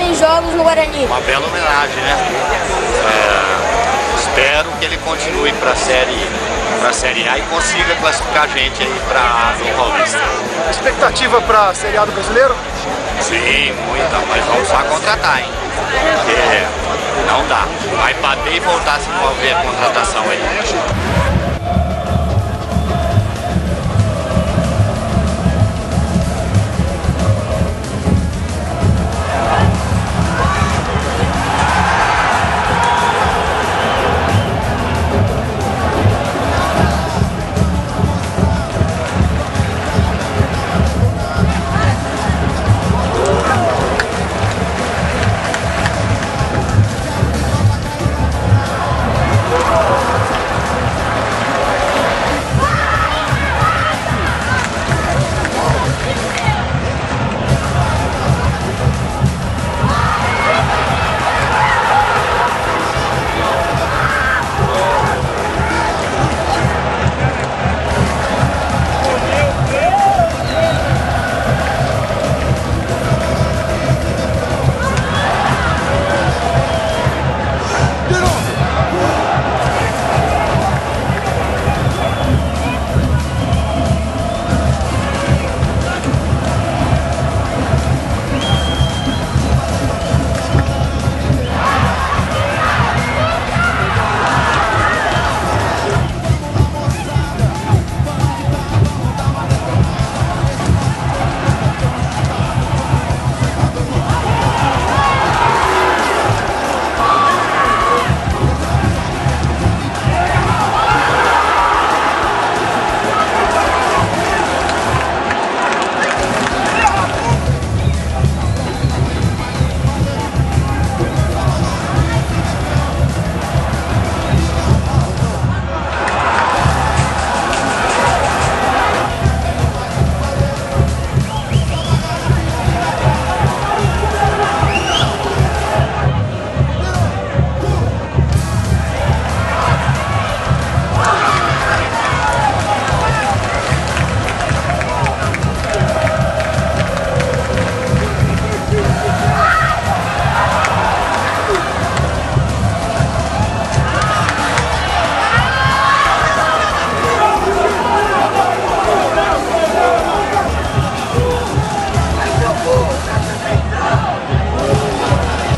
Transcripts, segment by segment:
6 jogos no Guarani. Uma bela homenagem, né? Espero que ele continue para a Série A e consiga classificar a gente aí para A do Paulista. Expectativa para a Série A do Brasileiro? Sim, muita, mas vamos só contratar, hein? Porque não dá. Vai bater e voltar a se envolver a contratação aí.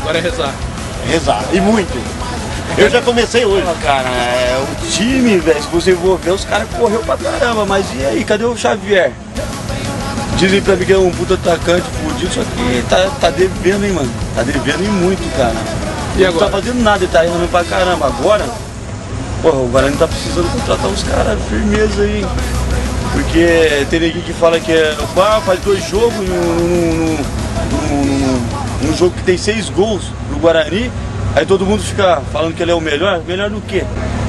Agora é rezar. Rezar, e muito. Eu já comecei hoje. Cara, o time, velho, se você for ver, os caras correu pra caramba, mas e aí, cadê o Xavier? Dizem pra mim que é um puta atacante fudido, só que tá devendo, hein, mano. Tá devendo e muito, cara. E agora? Não tá fazendo nada, ele tá errando pra caramba. Agora, porra, o Guarani tá precisando contratar uns caras firmeza aí. Porque tem ninguém que fala que faz 2 jogos num jogo que tem 6 gols no Guarani, aí todo mundo fica falando que ele é o melhor. Melhor do quê?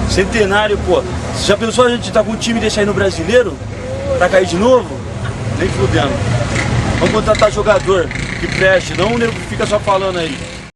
Centenário, pô. Você já pensou a gente tá com um time e deixar aí no Brasileiro? Pra cair de novo? Nem fudendo. Vamos contratar jogador que preste, não o nego que fica só falando aí.